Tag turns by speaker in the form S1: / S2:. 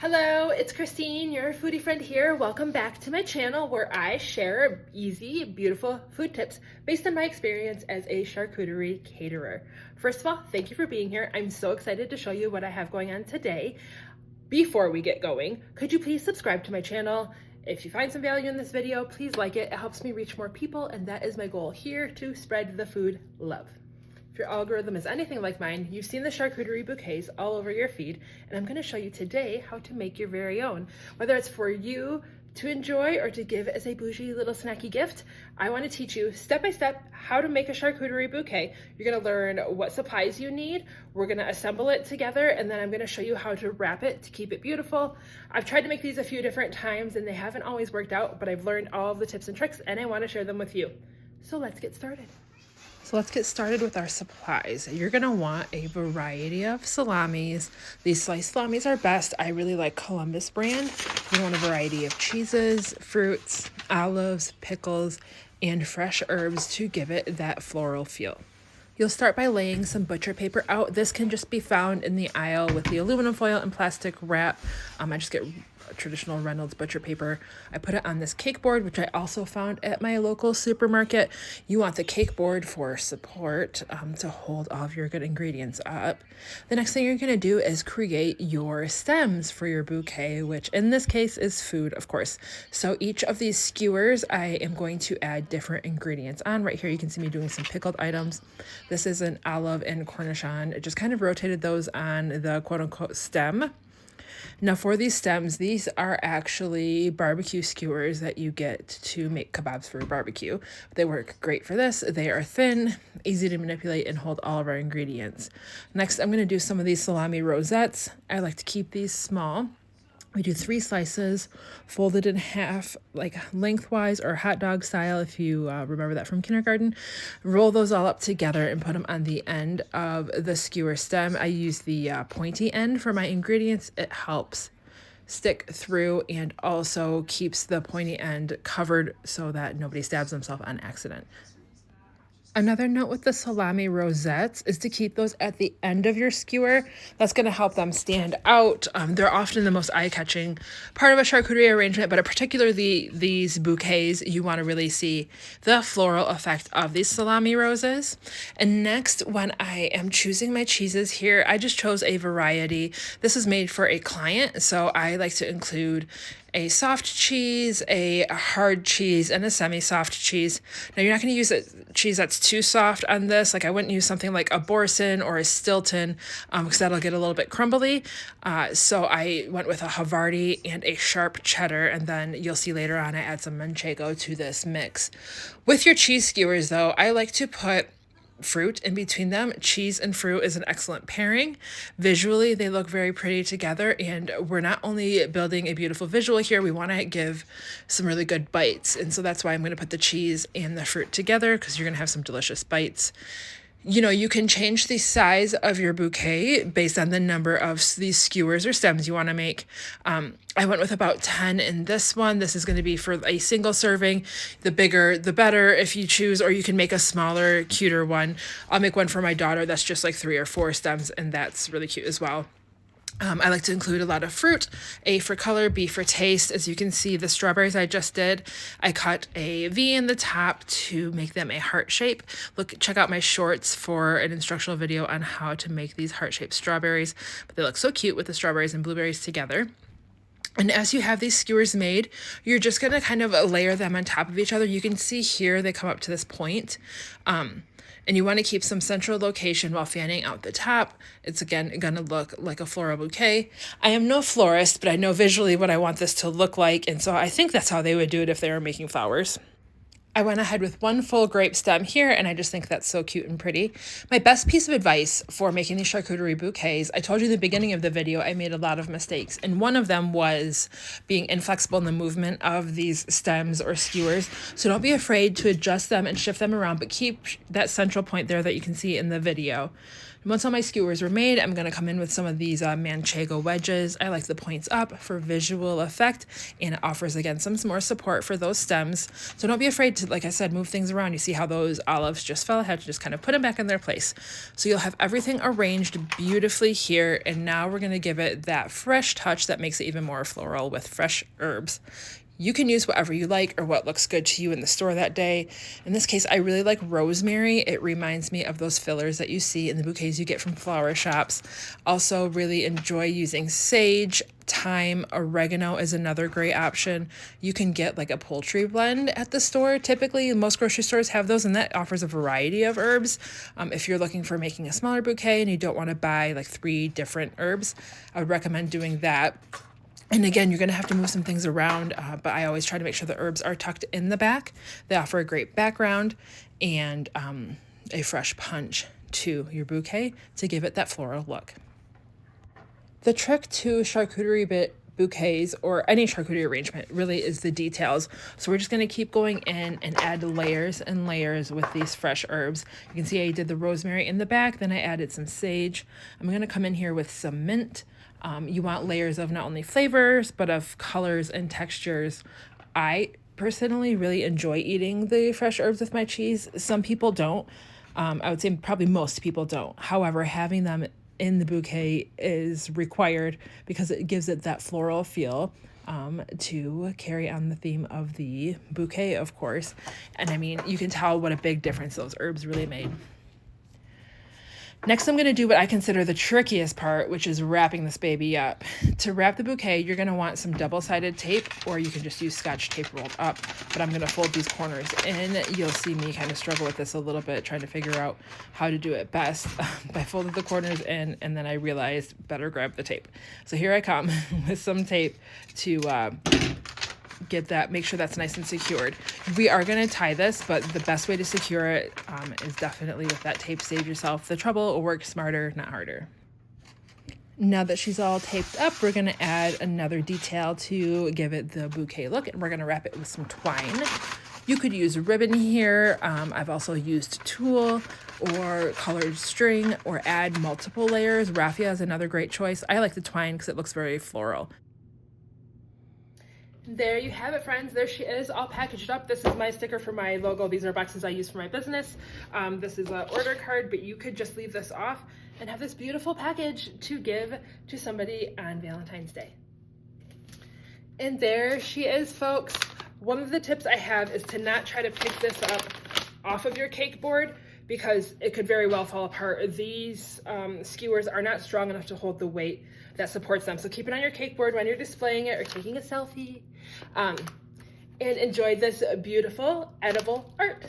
S1: Hello, it's Christine, your foodie friend here. Welcome back to my channel where I share easy, beautiful food tips based on my experience as a charcuterie caterer. First of all, thank you for being here. I'm so excited to show you what I have going on today. Before we get going, could you please subscribe to my channel? If you find some value in this video, please like it. It helps me reach more people, and that is my goal here, to spread the food love. If your algorithm is anything like mine, you've seen the charcuterie bouquets all over your feed, and I'm going to show you today how to make your very own. Whether it's for you to enjoy or to give as a bougie little snacky gift, I want to teach you step by step how to make a charcuterie bouquet. You're going to learn what supplies you need, we're going to assemble it together, and then I'm going to show you how to wrap it to keep it beautiful. I've tried to make these a few different times and they haven't always worked out, but I've learned all of the tips and tricks and I want to share them with you. So let's get started. So let's get started with our supplies. You're gonna want a variety of salamis. These sliced salamis are best. I really like Columbus brand. You want a variety of cheeses, fruits, olives, pickles, and fresh herbs to give it that floral feel. You'll start by laying some butcher paper out. This can just be found in the aisle with the aluminum foil and plastic wrap. I just get traditional Reynolds butcher paper. I put it on this cake board, which I also found at my local supermarket. You want the cake board for support, to hold all of your good ingredients up. The next thing you're going to do is create your stems for your bouquet, which in this case is food, of course. So each of these skewers, I am going to add different ingredients on. Right here, you can see me doing some pickled items. This is an olive and cornichon. I just kind of rotated those on the quote-unquote stem. Now for these stems, these are actually barbecue skewers that you get to make kebabs for barbecue. They work great for this. They are thin, easy to manipulate, and hold all of our ingredients. Next, I'm going to do some of these salami rosettes. I like to keep these small. We do 3 slices, folded in half, like lengthwise or hot dog style, if you remember that from kindergarten. Roll those all up together and put them on the end of the skewer stem. I use the pointy end for my ingredients. It helps stick through and also keeps the pointy end covered so that nobody stabs themselves on accident. Another note with the salami rosettes is to keep those at the end of your skewer. That's going to help them stand out. They're often the most eye-catching part of a charcuterie arrangement, but particularly these bouquets, you want to really see the floral effect of these salami roses. And next, when I am choosing my cheeses here, I just chose a variety. This is made for a client, so I like to include a soft cheese, a hard cheese, and a semi-soft cheese. Now you're not going to use a cheese that's too soft on this. Like I wouldn't use something like a Boursin or a Stilton because that'll get a little bit crumbly. So I went with a Havarti and a sharp cheddar, and then you'll see later on I add some manchego to this mix. With your cheese skewers though, I like to put fruit in between them. Cheese and fruit is an excellent pairing. Visually, they look very pretty together, and we're not only building a beautiful visual here, we want to give some really good bites. And so that's why I'm going to put the cheese and the fruit together, because you're going to have some delicious bites. You know, you can change the size of your bouquet based on the number of these skewers or stems you want to make. I went with about 10 in this one. This is going to be for a single serving. The bigger, the better if you choose, or you can make a smaller, cuter one. I'll make one for my daughter that's just like 3 or 4 stems, and that's really cute as well. I like to include a lot of fruit, A for color, B for taste. As you can see, the strawberries I just did, I cut a V in the top to make them a heart shape. Check out my shorts for an instructional video on how to make these heart-shaped strawberries. But they look so cute with the strawberries and blueberries together. And as you have these skewers made, you're just going to kind of layer them on top of each other. You can see here they come up to this point. And you want to keep some central location while fanning out the top. It's again going to look like a floral bouquet. I am no florist, but I know visually what I want this to look like. And so I think that's how they would do it if they were making flowers. I went ahead with 1 full grape stem here, and I just think that's so cute and pretty. My best piece of advice for making these charcuterie bouquets, I told you in the beginning of the video I made a lot of mistakes, and one of them was being inflexible in the movement of these stems or skewers. So don't be afraid to adjust them and shift them around, but keep that central point there that you can see in the video. Once all my skewers were made, I'm going to come in with some of these manchego wedges. I like the points up for visual effect, and it offers, again, some more support for those stems. So don't be afraid to, like I said, move things around. You see how those olives just fell ahead, just kind of put them back in their place. So you'll have everything arranged beautifully here, and now we're going to give it that fresh touch that makes it even more floral with fresh herbs. You can use whatever you like or what looks good to you in the store that day. In this case, I really like rosemary. It reminds me of those fillers that you see in the bouquets you get from flower shops. Also really enjoy using sage, thyme, oregano is another great option. You can get like a poultry blend at the store. Typically, most grocery stores have those, and that offers a variety of herbs. If you're looking for making a smaller bouquet and you don't want to buy like 3 different herbs, I would recommend doing that. And again, you're going to have to move some things around, but I always try to make sure the herbs are tucked in the back. They offer a great background and a fresh punch to your bouquet to give it that floral look. The trick to charcuterie bouquets or any charcuterie arrangement really is the details. So we're just going to keep going in and add layers and layers with these fresh herbs. You can see I did the rosemary in the back, then I added some sage. I'm going to come in here with some mint. You want layers of not only flavors, but of colors and textures. I personally really enjoy eating the fresh herbs with my cheese. Some people don't. I would say probably most people don't. However, having them in the bouquet is required because it gives it that floral feel to carry on the theme of the bouquet, of course. And I mean, you can tell what a big difference those herbs really made. Next, I'm going to do what I consider the trickiest part, which is wrapping this baby up. To wrap the bouquet, you're going to want some double-sided tape, or you can just use Scotch tape rolled up, but I'm going to fold these corners in. You'll see me kind of struggle with this a little bit, trying to figure out how to do it best. I folded the corners in, and then I realized better grab the tape. So here I come with some tape to get that, make sure that's nice and secured. We are going to tie this, but the best way to secure it is definitely with that tape. Save yourself the trouble, or work smarter, not harder. Now that she's all taped up, we're going to add another detail to give it the bouquet look, and we're going to wrap it with some twine. You could use ribbon here. I've also used tulle or colored string, or add multiple layers. Raffia is another great choice. I like the twine because it looks very floral. There you have it, friends. There she is, all packaged up. This is my sticker for my logo. These are boxes I use for my business. This is an order card, but you could just leave this off and have this beautiful package to give to somebody on Valentine's Day. And there she is, folks. One of the tips I have is to not try to pick this up off of your cake board, because it could very well fall apart. These skewers are not strong enough to hold the weight that supports them. So keep it on your cake board when you're displaying it or taking a selfie, and enjoy this beautiful edible art.